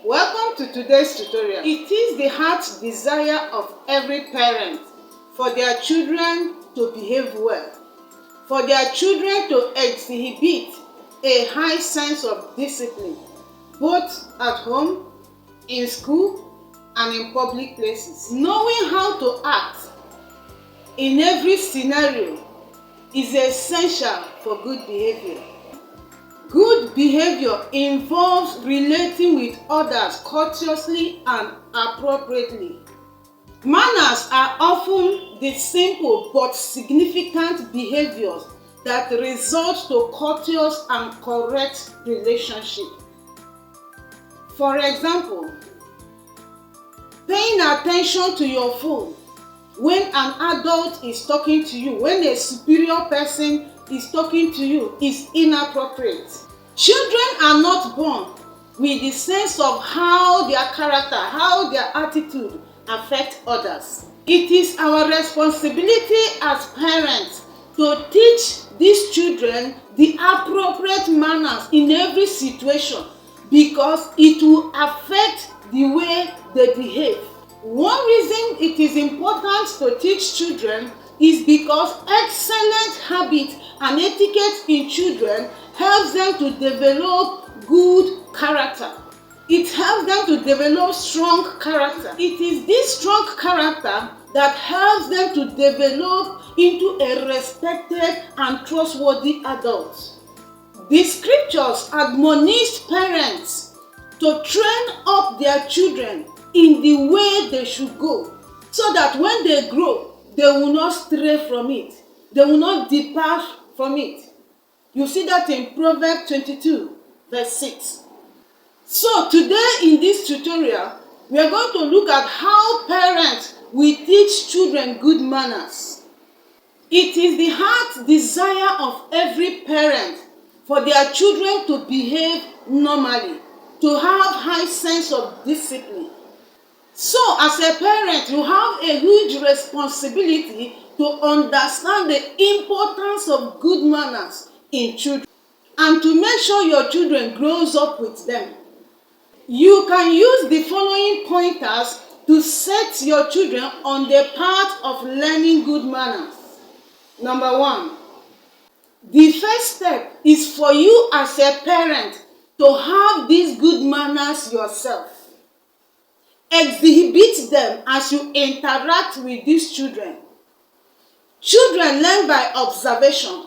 Welcome to today's tutorial. It is the heart's desire of every parent for their children to behave well, for their children to exhibit a high sense of discipline, both at home, in school, and in public places. Knowing how to act in every scenario is essential for good behavior. Good behavior involves relating with others courteously and appropriately. Manners are often the simple but significant behaviors that result to courteous and correct relationship. For example, paying attention to your phone when an adult is talking to you, when a superior person is talking to you, is inappropriate. Children are not born with the sense of how their character, how their attitude affect others. It is our responsibility as parents to teach these children the appropriate manners in every situation, because it will affect the way they behave. One reason it is important to teach children is because excellent habits and etiquette in children helps them to develop good character. It helps them to develop strong character. It is this strong character that helps them to develop into a respected and trustworthy adult. The scriptures admonish parents to train up their children in the way they should go, so that when they grow, they will not stray from it. They will not depart from it. You see that in Proverbs 22, verse 6. So today in this tutorial, we are going to look at how parents will teach children good manners. It is the heart's desire of every parent for their children to behave normally, to have high sense of discipline. So as a parent, you have a huge responsibility to understand the importance of good manners in children and to make sure your children grows up with them. You can use the following pointers to set your children on the path of learning good manners. Number 1, the first step is for you as a parent to have these good manners yourself. Exhibit them as you interact with these children. Children learn by observation.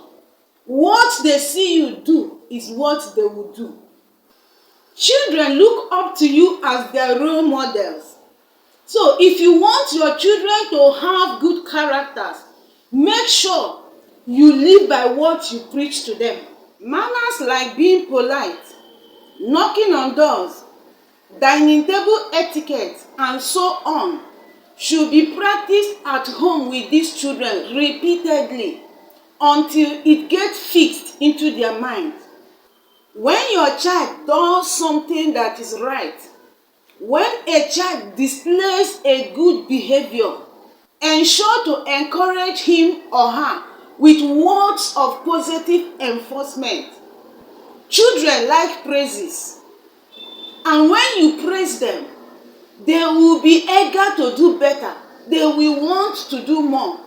What they see you do is what they will do. Children look up to you as their role models. So if you want your children to have good characters, make sure you live by what you preach to them. Manners like being polite, knocking on doors, dining table etiquette, and so on should be practiced at home with these children repeatedly until it gets fixed into their mind. When your child does something that is right, when a child displays a good behavior, ensure to encourage him or her with words of positive enforcement. Children like praises, and when you praise them, they will be eager to do better. They will want to do more.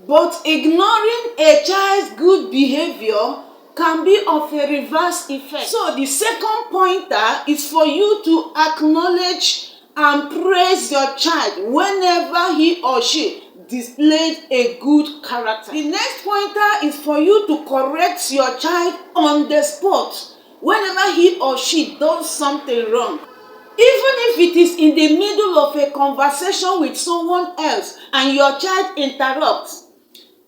But ignoring a child's good behavior can be of a reverse effect. So the second pointer is for you to acknowledge and praise your child whenever he or she displayed a good character. The next pointer is for you to correct your child on the spot whenever he or she does something wrong. Even if it is in the middle of a conversation with someone else and your child interrupts,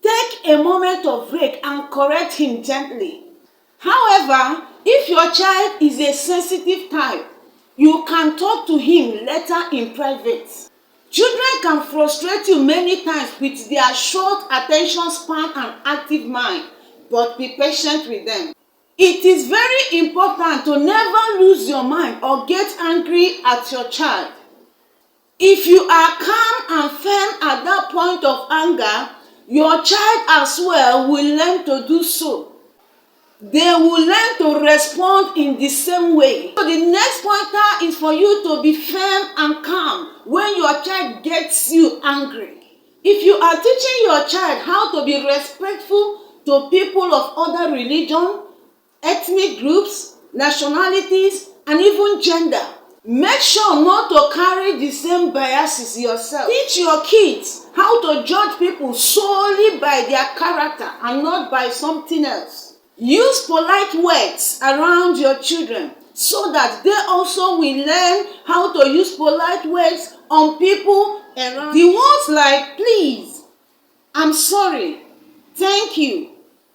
take a moment of break and correct him gently. However, if your child is a sensitive type, you can talk to him later in private. Children can frustrate you many times with their short attention span and active mind, but be patient with them. It is very important to never lose your mind or get angry at your child. If you are calm and firm at that point of anger, your child as well will learn to do so. they will learn to respond in the same way. So the next pointer is for you to be firm and calm when your child gets you angry. If you are teaching your child how to be respectful to people of other religion, ethnic groups, nationalities, and even gender, make sure not to carry the same biases yourself. Teach your kids how to judge people solely by their character and not by something else. Use polite words around your children so that they also will learn how to use polite words on people around. The words like please, I'm sorry, thank you,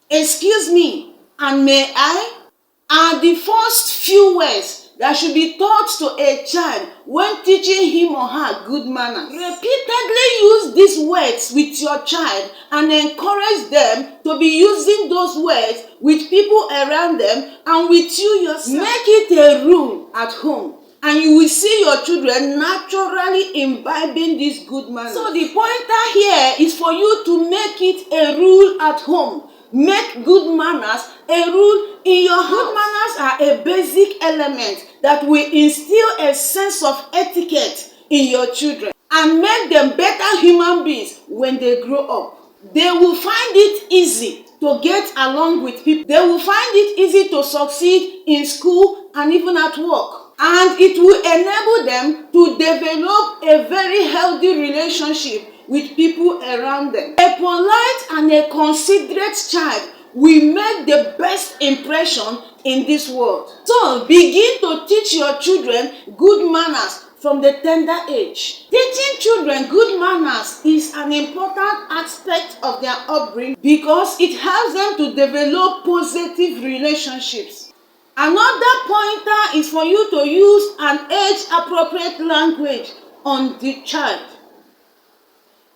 excuse me, and may I are the first few words that should be taught to a child when teaching him or her good manners. Repeatedly use these words with your child and encourage them to be using those words with people around them and with you yourself. Make it a rule at home, and you will see your children naturally imbibing these good manners. So the pointer here is for you to make it a rule at home. Make good manners a rule in your house. Good manners are a basic element that will instill a sense of etiquette in your children and make them better human beings when they grow up. They will find it easy to get along with people. They will find it easy to succeed in school and even at work. And it will enable them to develop a very healthy relationship with people around them. A polite and a considerate child will make the best impression in this world. So begin to teach your children good manners from the tender age. Teaching children good manners is an important aspect of their upbringing because it helps them to develop positive relationships. Another pointer is for you to use an age-appropriate language on the child.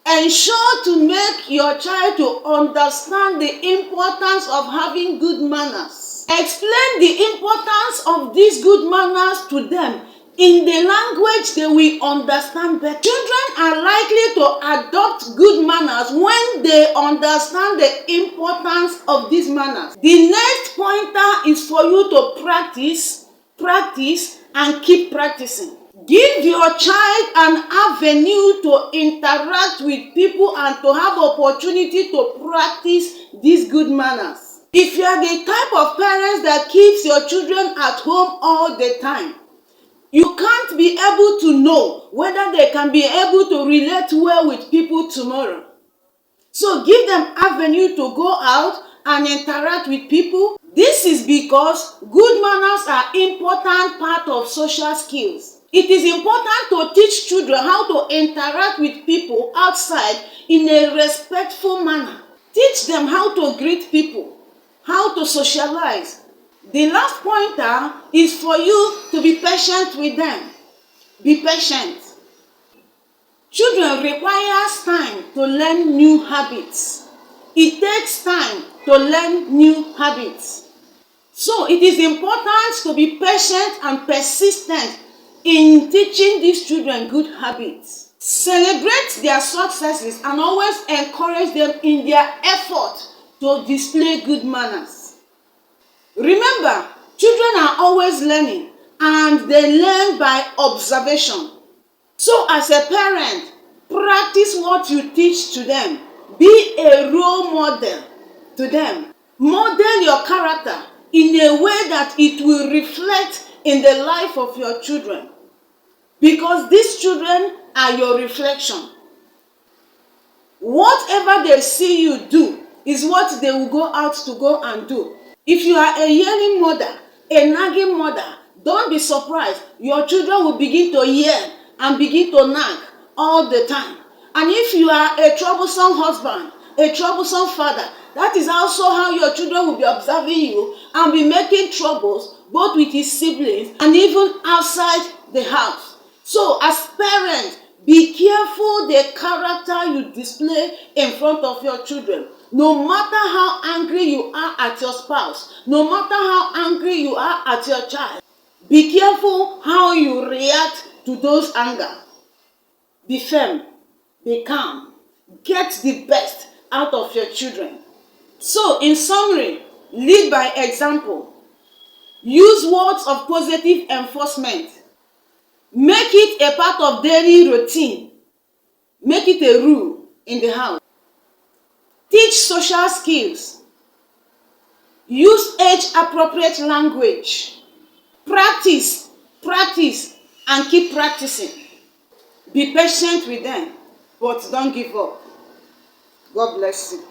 Ensure to make your child to understand the importance of having good manners. Explain the importance of these good manners to them in the language they will understand better. Children are likely to adopt good manners when they understand the importance of these manners. The next pointer is for you to practice, and keep practicing. Give your child an avenue to interact with people and to have opportunity to practice these good manners. If you are the type of parents that keeps your children at home all the time, you can't be able to know whether they can be able to relate well with people tomorrow. So give them avenue to go out and interact with people. This is because good manners are important part of social skills. It is important to teach children how to interact with people outside in a respectful manner. Teach them how to greet people, how to socialize. The last pointer is for you to be patient with them. Be patient. Children requires time to learn new habits. It takes time to learn new habits. So it is important to be patient and persistent in teaching these children good habits. Celebrate their successes and always encourage them in their effort to display good manners. Remember, children are always learning and they learn by observation. So as a parent, practice what you teach to them. Be a role model to them. Model your character in a way that it will reflect in the life of your children, because these children are your reflection. Whatever they see you do is what they will go out to go and do. If you are a yelling mother, a nagging mother, don't be surprised. Your children will begin to yell and begin to nag all the time. And if you are a troublesome husband, a troublesome father, that is also how your children will be observing you and be making troubles both with his siblings and even outside the house. So as parents, be careful the character you display in front of your children. No matter how angry you are at your spouse, no matter how angry you are at your child, be careful how you react to those anger. Be firm, be calm, get the best out of your children. So in summary, Lead by example. Use words of positive enforcement. Make it a part of daily routine. Make it a rule in the house. Teach social skills. Use age-appropriate language. Practice, and keep practicing. Be patient with them, but don't give up. God bless you.